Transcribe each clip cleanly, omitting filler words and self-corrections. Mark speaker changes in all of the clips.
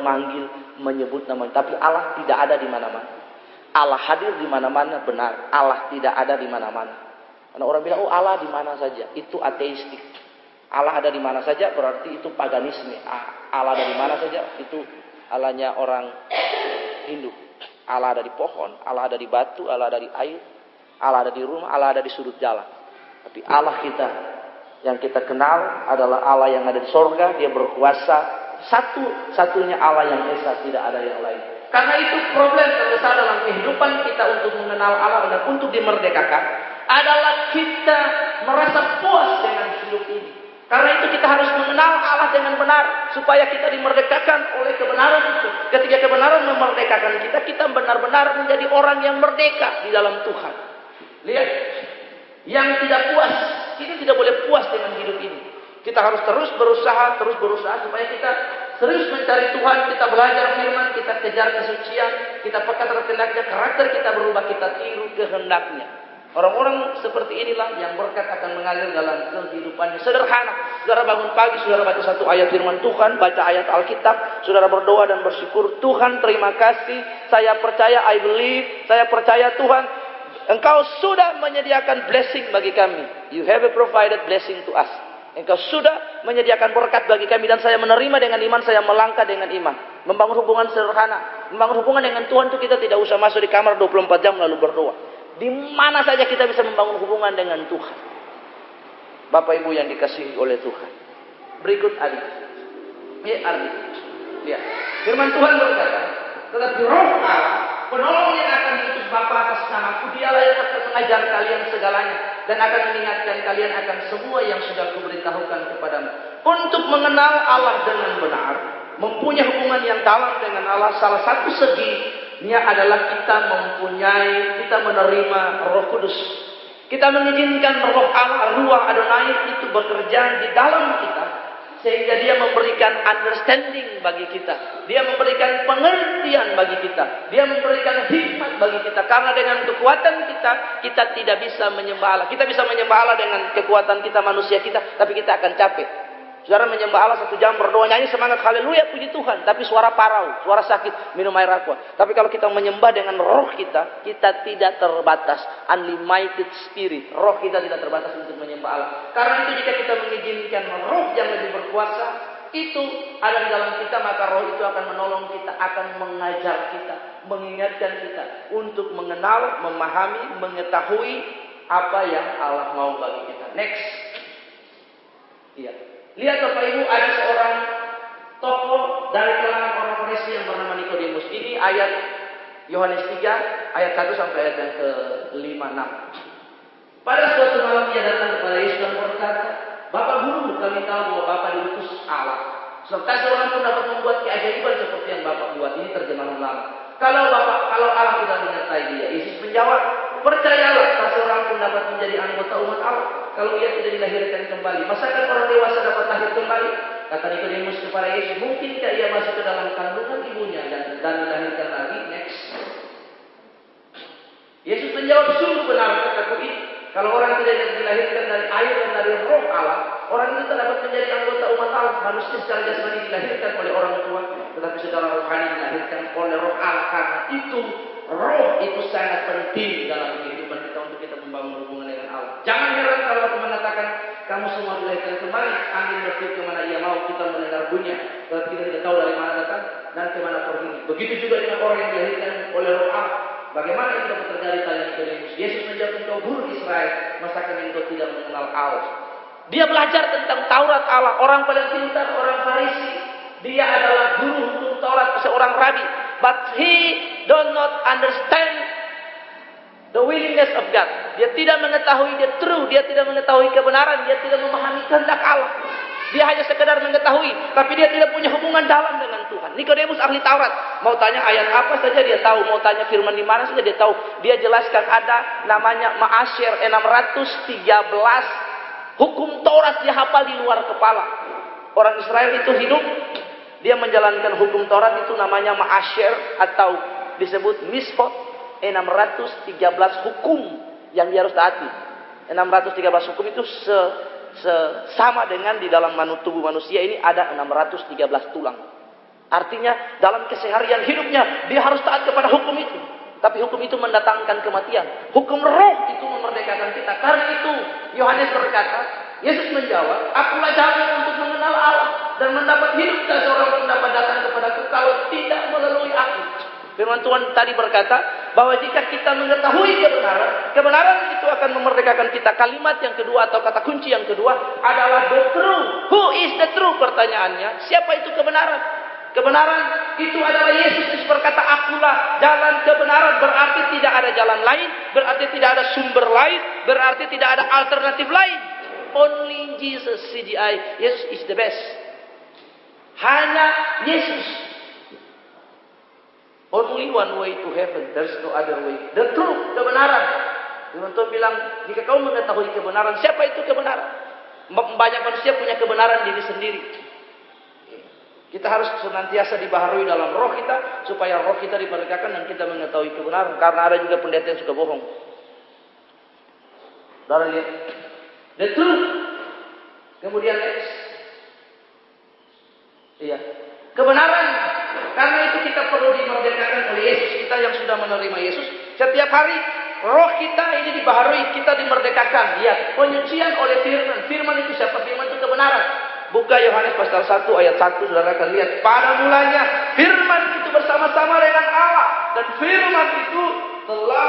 Speaker 1: memanggil, menyebut namanya. Tapi Allah tidak ada di mana-mana. Allah hadir di mana-mana, benar. Allah tidak ada di mana-mana. Karena orang bilang, oh Allah di mana saja. Itu ateistik. Allah ada di mana saja berarti itu paganisme. Allah ada di mana saja itu Allahnya orang Hindu. Allah ada di pohon, Allah ada di batu, Allah ada di air, Allah ada di rumah, Allah ada di sudut jalan. Tapi Allah kita yang kita kenal adalah Allah yang ada di sorga. Dia berkuasa, satu-satunya Allah yang esa, tidak ada yang lain. Karena itu problem terbesar dalam kehidupan kita untuk mengenal Allah dan untuk dimerdekakan adalah kita merasa puas dengan hidup ini. Karena itu kita harus mengenal Allah dengan benar supaya kita dimerdekakan oleh kebenaran itu. Ketika kebenaran memerdekakan kita, kita benar-benar menjadi orang yang merdeka di dalam Tuhan. Lihat, yang tidak puas, kita tidak boleh puas dengan hidup ini. Kita harus terus berusaha supaya kita terus mencari Tuhan, kita belajar firman, kita kejar kesucian, kita peka terhadap kehendaknya, karakter kita berubah, kita tiru kehendaknya. Orang-orang seperti inilah yang berkat akan mengalir dalam kehidupannya. Sederhana. Saudara bangun pagi, saudara baca satu ayat firman Tuhan, baca ayat Alkitab, saudara berdoa dan bersyukur. Tuhan, terima kasih. Saya percaya, I believe. Saya percaya Tuhan, Engkau sudah menyediakan blessing bagi kami. You have provided blessing to us. Engkau sudah menyediakan berkat bagi kami dan saya menerima dengan iman, saya melangkah dengan iman. Membangun hubungan sederhana. Membangun hubungan dengan Tuhan itu kita tidak usah masuk di kamar 24 jam lalu berdoa. Di mana saja kita bisa membangun hubungan dengan Tuhan. Bapak Ibu yang dikasihi oleh Tuhan. Berikut adik. Ya adik. Lihat. Firman Tuhan berkata, tetapi Roh Allah, penolong yang akan diutus Bapa atas namaku, dialah yang akan mengajar kalian segalanya dan akan mengingatkan kalian akan semua yang sudah kuberitahukan kepadamu. Untuk mengenal Allah dengan benar, mempunyai hubungan yang dalam dengan Allah, salah satu seginya adalah kita menerima Roh Kudus. Kita mengizinkan Roh Allah, Ruach Adonai itu bekerja di dalam kita. Sehingga dia memberikan understanding bagi kita. Dia memberikan pengertian bagi kita. Dia memberikan hikmat bagi kita. Karena dengan kekuatan kita tidak bisa menyembah Allah. Kita bisa menyembah Allah dengan kekuatan kita, manusia kita. Tapi kita akan capek. Saudara menyembah Allah 1 jam berdoa, nyanyi semangat haleluya puji Tuhan. Tapi suara parau, suara sakit, minum air aqua. Tapi kalau kita menyembah dengan roh kita tidak terbatas. Unlimited spirit. Roh kita tidak terbatas untuk menyembah Allah. Karena itu jika kita mengizinkan roh yang lebih berkuasa itu ada di dalam kita, maka roh itu akan menolong kita, akan mengajar kita, mengingatkan kita untuk mengenal, memahami, mengetahui apa yang Allah mau bagi kita. Next. Iya. Lihat Bapak Ibu, ada seorang tokoh dari kalangan orang Farisi yang bernama Nikodemus. Ini ayat Yohanes 3 ayat 1 sampai ayat yang ke-5-6. Pada suatu malam ia datang kepada Yesus dan berkata, Bapak Guru, kami tahu bahwa Bapak diutus Allah. Serta seorang pun dapat membuat keajaiban seperti yang Bapak buat. Ini terjemahan lama. Kalau Allah tidak menyertai dia. Yesus menjawab, percayalah, tak seorang pun dapat menjadi anggota umat Allah kalau ia tidak dilahirkan kembali. Masakan orang dewasa dapat lahir kembali? Kata Nikodemus kepada Yesus, mungkinkah ia masuk ke dalam kandungan ibunya dan dilahirkan lagi? Next. Yesus menjawab, sungguh benar kataku ini. Kalau orang tidak dilahirkan dari air dan dari roh Allah, orang itu tak dapat menjadi anggota umat Allah. Manusia secara jasmani dilahirkan oleh orang tua, tetapi secara rohani dilahirkan oleh roh Allah. Karena itu, roh itu sangat penting dalam kehidupan kita untuk kita membangun hubungan dengan Allah. Jangan heran kalau aku mengatakan kamu semua dilahirkan kembali, angin bertiup kemana ia mau, kita mendengar bunyi, tetapi kita tidak tahu dari mana datang dan kemana pergi. Begitu juga dengan orang yang dilahirkan oleh roh Allah. Bagaimana itu dapat terjadi? Tanya Nikodemus. Yesus menjawab, engkau guru Israel, masakan engkau tidak mengenal Allah? Dia belajar tentang Taurat Allah, orang paling pintar, orang Farisi. Dia adalah guru hukum Taurat, seorang rabi. But he does not understand the willingness of God. Dia tidak mengetahui the truth, dia tidak mengetahui kebenaran, dia tidak memahami kehendak Allah. Dia hanya sekedar mengetahui, tapi dia tidak punya hubungan dalam dengan Tuhan. Nikodemus ahli Taurat, mau tanya ayat apa saja dia tahu, mau tanya firman di mana saja dia tahu. Dia jelaskan ada namanya Ma'asyir 613 hukum Taurat dia hafal di luar kepala. Orang Israel itu hidup, dia menjalankan hukum Taurat itu namanya Ma'asyir atau disebut Misfot 613 hukum yang dia harus taati. 613 hukum itu sama dengan di dalam tubuh manusia ini ada 613 tulang. Artinya dalam keseharian hidupnya dia harus taat kepada hukum itu. Tapi hukum itu mendatangkan kematian. Hukum roh itu memerdekakan kita. Karena itu Yohanes berkata, Yesus menjawab, akulah jalan untuk mengenal Allah dan mendapat hidup. Dan seorang pun dapat datang kepadaku kalau tidak melalui aku. Firman Tuhan tadi berkata bahwa jika kita mengetahui kebenaran, kebenaran itu akan memerdekakan kita. Kalimat yang kedua atau kata kunci yang kedua adalah the truth. Who is the truth? Pertanyaannya, siapa itu kebenaran? Kebenaran itu adalah Yesus. Yesus berkata, akulah jalan kebenaran. Berarti tidak ada jalan lain. Berarti tidak ada sumber lain. Berarti tidak ada alternatif lain. Only Jesus, CGI. Yesus is the best. Hanya Yesus. Only one way to heaven. There is no other way. The truth, kebenaran. Tuhan bilang, jika kau mengetahui kebenaran, siapa itu kebenaran? Banyak manusia punya kebenaran diri sendiri. Kita harus senantiasa dibaharui dalam roh kita, supaya roh kita dimerdekakan dan kita mengetahui kebenaran. Karena ada juga pendeta yang suka bohong. Saudara lihat, the truth. Kemudian next, iya, kebenaran. Karena itu kita perlu dimerdekakan oleh Yesus. Kita yang sudah menerima Yesus, setiap hari roh kita ini dibaharui, kita dimerdekakan. Lihat, penyucian oleh firman. Firman itu siapa? Firman itu kebenaran. Buka Yohanes pasal 1 ayat 1, saudara akan lihat. Pada mulanya firman itu bersama-sama dengan Allah. Dan firman itu telah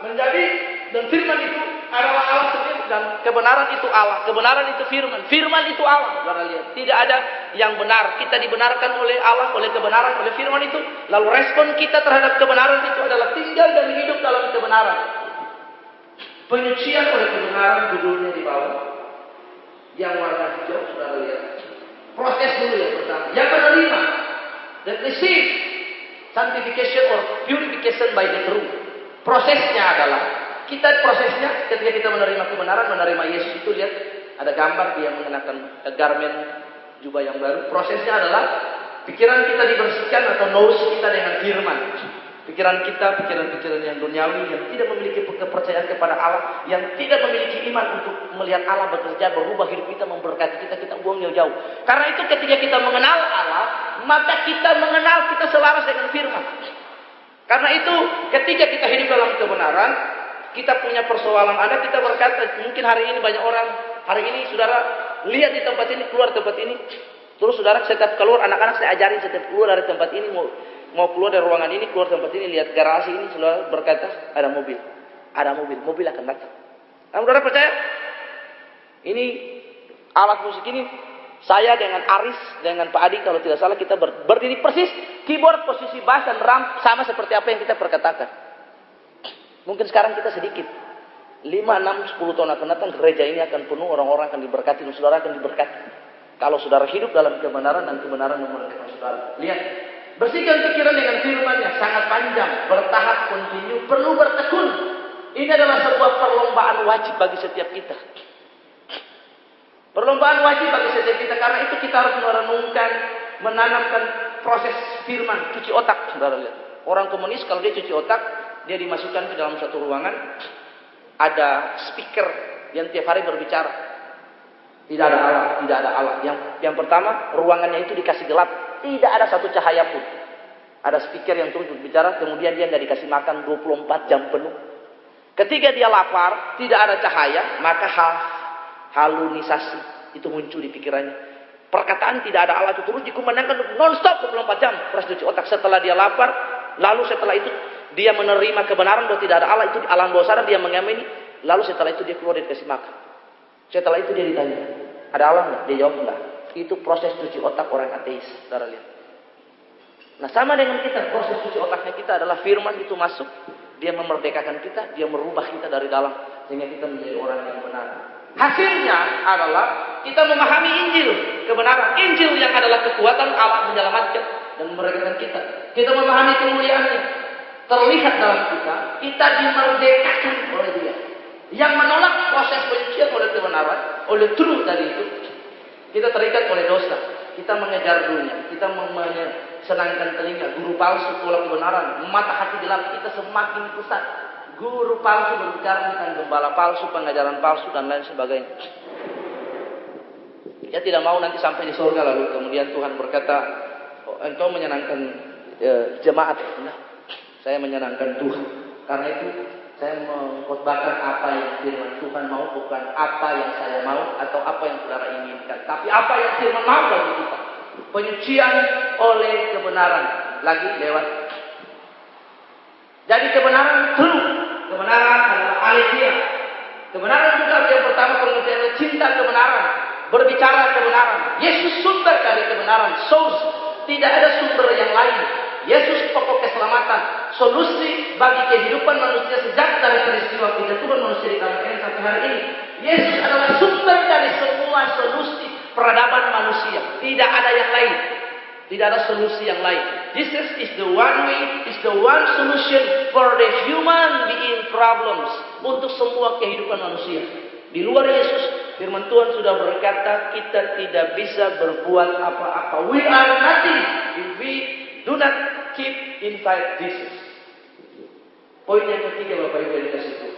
Speaker 1: menjadi, dan firman itu adalah Allah sendiri. Dan kebenaran itu Allah. Kebenaran itu firman. Firman itu Allah. Saudara lihat. Tidak ada yang benar. Kita dibenarkan oleh Allah, oleh kebenaran, oleh firman itu. Lalu respon kita terhadap kebenaran itu adalah tinggal dan hidup dalam kebenaran. Penyucian oleh kebenaran, judulnya di bawah. Yang warna hijau, saudara lihat. Proses dulu yang pertama. Yang menerima. Dan receive sanctification or purification by the truth. Prosesnya adalah, prosesnya ketika kita menerima kebenaran, menerima Yesus itu, lihat. Ada gambar dia mengenakan garment jubah yang baru. Prosesnya adalah pikiran kita dibersihkan atau nous kita dengan firman. Pikiran kita, pikiran-pikiran yang duniawi, yang tidak memiliki kepercayaan kepada Allah, yang tidak memiliki iman untuk melihat Allah bekerja, berubah hidup kita, memberkati kita, kita buang jauh-jauh. Karena itu ketika kita mengenal Allah, maka kita mengenal, kita selaras dengan firman. Karena itu ketika kita hidup dalam kebenaran, kita punya persoalan ada, kita berkata, mungkin hari ini banyak orang, hari ini saudara lihat di tempat ini, keluar tempat ini, terus saudara setiap keluar, anak-anak saya ajarin setiap keluar dari tempat ini, mau keluar dari ruangan ini, keluar tempat ini, lihat garasi ini, saudara berkata, ada mobil. Ada mobil akan datang. Nah, saudara percaya? Ini alat musik ini, saya dengan Aris, dengan Pak Adi, kalau tidak salah kita berdiri persis, keyboard, posisi bass dan drum sama seperti apa yang kita perkatakan. Mungkin sekarang kita sedikit. 5, 6, 10 tahun akan datang, gereja ini akan penuh, orang-orang akan diberkati, dan saudara akan diberkati. Kalau saudara hidup dalam kebenaran dan kebenaran memerdekakan saudara. Lihat. Bersihkan pikiran dengan firman yang sangat panjang, bertahap, kontinu, perlu bertekun. Ini adalah sebuah perlombaan wajib bagi setiap kita. Perlombaan wajib bagi setiap kita, karena itu kita harus merenungkan, menanamkan proses firman, cuci otak. Saudara lihat. Orang komunis kalau dia cuci otak, dia dimasukkan ke dalam satu ruangan, ada speaker yang tiap hari berbicara. Tidak ada Allah, tidak ada Allah. Yang pertama, ruangannya itu dikasih gelap. Tidak ada satu cahaya pun. Ada speaker yang terus berbicara, kemudian dia nggak dikasih makan 24 jam penuh. Ketika dia lapar, tidak ada cahaya, maka halusinasi itu muncul di pikirannya. Perkataan tidak ada Allah itu terus dikumandangkan non-stop 24 jam. Terus cuci otak. Setelah dia lapar, lalu setelah itu dia menerima kebenaran bahwa tidak ada Allah, itu di alam bawah sadar dia mengamini. Lalu setelah itu dia keluar, dia dikasih makan. Setelah itu dia ditanya, ada Allah nggak? Dia jawab enggak. Itu proses cuci otak orang ateis. Saudara lihat. Nah, sama dengan kita, proses cuci otaknya kita adalah firman itu masuk, dia memerdekakan kita, dia merubah kita dari dalam sehingga kita menjadi orang yang benar. Hasilnya adalah kita memahami Injil, kebenaran. Injil yang adalah kekuatan Allah menyelamatkan dan memerdekakan kita. Kita memahami kemuliaannya. Terlihat dalam kita dimerdekakan oleh Dia. Yang menolak proses penyucian oleh kebenaran, oleh truth tadi itu, kita terikat oleh dosa. Kita mengejar dunia. Kita senangkan telinga. Guru palsu, pola kebenaran. Mata hati gelap kita semakin pusat. Guru palsu berbicara tentang gembala palsu, pengajaran palsu, dan lain sebagainya. Dia tidak mau nanti sampai di surga lalu. Kemudian Tuhan berkata, engkau menyenangkan jemaat. Nah, saya menyenangkan Tuhan. Karena itu saya mengkhotbahkan apa yang firman Tuhan mau, bukan apa yang saya mau atau apa yang saudara inginkan, tapi apa yang firman mau bagi kita. Penyucian oleh kebenaran. Lagi lewat. Jadi kebenaran true. Kebenaran adalah aletheia. Kebenaran juga yang pertama pengertiannya cinta kebenaran. Berbicara kebenaran. Yesus sumber dari kebenaran. Source. Tidak ada sumber yang lain. Yesus pokok keselamatan. Solusi bagi kehidupan manusia sejak dari peristiwa penjatuhan manusia di tanah air sampai hari ini. Yesus adalah sumber dari semua solusi peradaban manusia. Tidak ada yang lain. Tidak ada solusi yang lain. Jesus is the one way, is the one solution for the human being problems. Untuk semua kehidupan manusia. Di luar Yesus, firman Tuhan sudah berkata, kita tidak bisa berbuat apa-apa. We are nothing if we do not keep inside Jesus. Poin yang ketiga Bapak Ibu yang dikasih itu.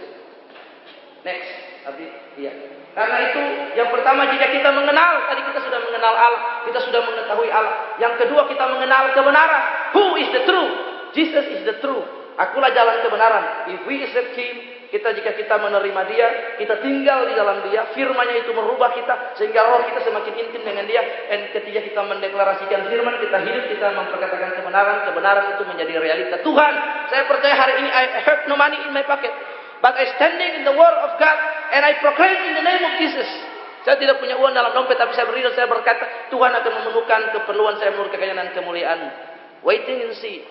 Speaker 1: Next, Abi, iya. Karena itu, yang pertama jika kita mengenal, tadi kita sudah mengenal Allah, kita sudah mengetahui Allah. Yang kedua kita mengenal kebenaran. Who is the truth? Jesus is the truth. Akulah jalan kebenaran. If we accept Him, jika kita menerima Dia, kita tinggal di dalam Dia, firman-Nya itu merubah kita sehingga roh kita semakin intim dengan Dia. Dan ketika kita mendeklarasikan firman, kita hidup, kita memperkatakan kebenaran itu menjadi realita. Tuhan, saya percaya hari ini I have no money in my pocket, but I standing in the word of God and I proclaim in the name of Jesus. Saya tidak punya uang dalam dompet, tapi saya berdiri dan saya berkata, Tuhan akan memenuhkan keperluan saya menurut kekayaan dan kemuliaan-Mu. Waiting and see.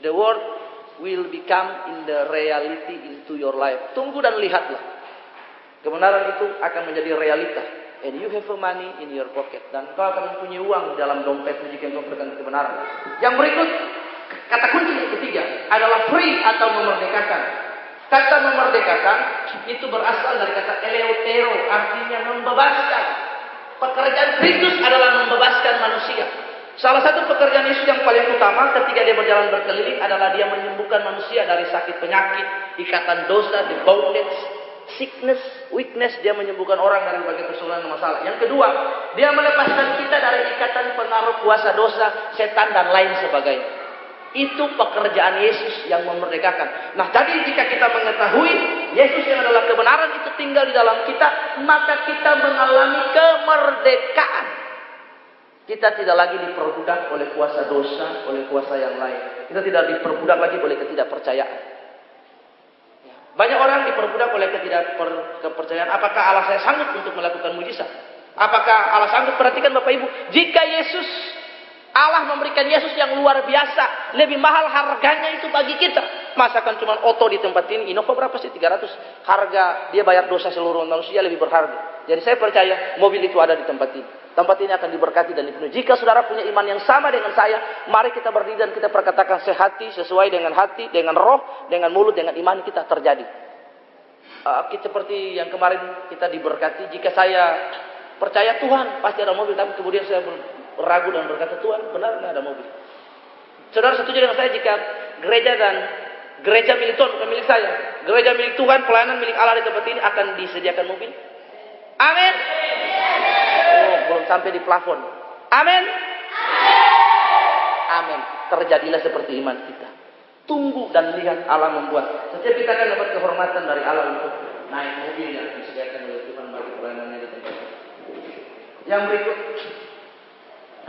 Speaker 1: The word will become in the reality into your life. Tunggu dan lihatlah. Kebenaran itu akan menjadi realita. And you have money in your pocket. Dan kau akan mempunyai uang di dalam dompetmu jika engkau berkata kebenaran. Yang berikut, kata kunci yang ketiga adalah free atau memerdekakan. Kata memerdekakan itu berasal dari kata eleutero, artinya membebaskan. Pekerjaan Kristus adalah membebaskan manusia. Salah satu pekerjaan Yesus yang paling utama ketika dia berjalan berkeliling adalah dia menyembuhkan manusia dari sakit penyakit, ikatan dosa, the bondage, sickness, weakness. Dia menyembuhkan orang dari berbagai persoalan dan masalah. Yang kedua, dia melepaskan kita dari ikatan pengaruh kuasa dosa, setan dan lain sebagainya. Itu pekerjaan Yesus yang memerdekakan. Nah, tadi jika kita mengetahui Yesus yang adalah kebenaran itu tinggal di dalam kita, maka kita mengalami kemerdekaan. Kita tidak lagi diperbudak oleh kuasa dosa, oleh kuasa yang lain. Kita tidak diperbudak lagi oleh ketidakpercayaan. Banyak orang diperbudak oleh ketidakpercayaan. Apakah Allah saya sanggup untuk melakukan mujizat? Apakah Allah sanggup? Perhatikan Bapak Ibu, jika Allah memberikan Yesus yang luar biasa, lebih mahal harganya itu bagi kita. Masakan cuma oto di tempat ini, Innova berapa sih? 300. Harga dia bayar dosa seluruh manusia lebih berharga. Jadi saya percaya mobil itu ada di tempat ini. Tempat ini akan diberkati dan dipenuhi. Jika saudara punya iman yang sama dengan saya, mari kita berdiri dan kita perkatakan sehati, sesuai dengan hati, dengan roh, dengan mulut, dengan iman kita terjadi. Seperti yang kemarin kita diberkati. Jika saya percaya Tuhan pasti ada mobil, tapi kemudian saya ragu dan berkata, Tuhan benar nggak ada mobil? Saudara setuju dengan saya jika gereja milik Tuhan bukan milik saya, gereja milik Tuhan, pelayanan milik Allah di tempat ini akan disediakan mobil? Amin. Oh, belum sampai di plafon. Amin. Amin. Terjadilah seperti iman kita. Tunggu dan lihat Allah membuat. Setiap kita akan dapat kehormatan dari Allah untuk naik mobil yang disediakan oleh Tuhan bagi pelayanannya di tempat ini. Yang berikut,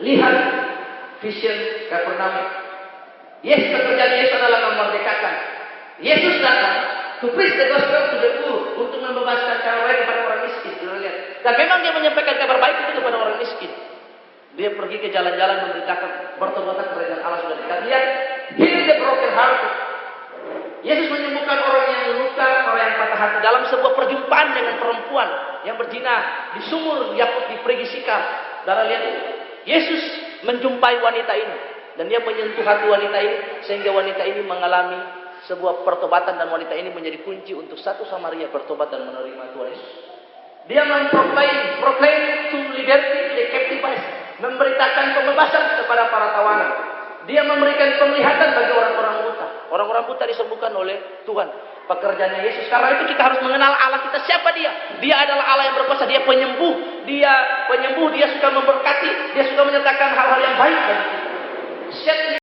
Speaker 1: lihat vision Kapernaum. Yes, pekerjaan Yesus adalah memerdekakan. Yesus datang to preach the gospel to the poor, untuk membebaskan kabar baik kepada orang miskin. Dan memang dia menyampaikan kabar baik itu kepada orang miskin. Dia pergi ke jalan-jalan memberitakan bertobatlah kerajaan Allah sudah dekat. Lihat, heal the broken heart. Yesus menyembuhkan orang yang luka, orang yang patah hati dalam sebuah perjumpaan dengan perempuan yang berzina di sumur Yakub di Perigi Sikar. Saudara lihat, Yesus menjumpai wanita ini dan dia menyentuh hati wanita ini sehingga wanita ini mengalami sebuah pertobatan dan wanita ini menjadi kunci untuk satu Samaria bertobat dan menerima Tuhan Yesus. Dia proclaim to liberty to the captives, memberitakan pembebasan kepada para tawanan. Dia memberikan penglihatan bagi orang-orang buta. Orang-orang buta disembuhkan oleh Tuhan. Pekerjaannya Yesus. Karena itu kita harus mengenal Allah kita. Siapa dia? Dia adalah Allah yang berkuasa. Dia penyembuh. Dia suka memberkati. Dia suka menyertakan hal-hal yang baik bagi kita. Set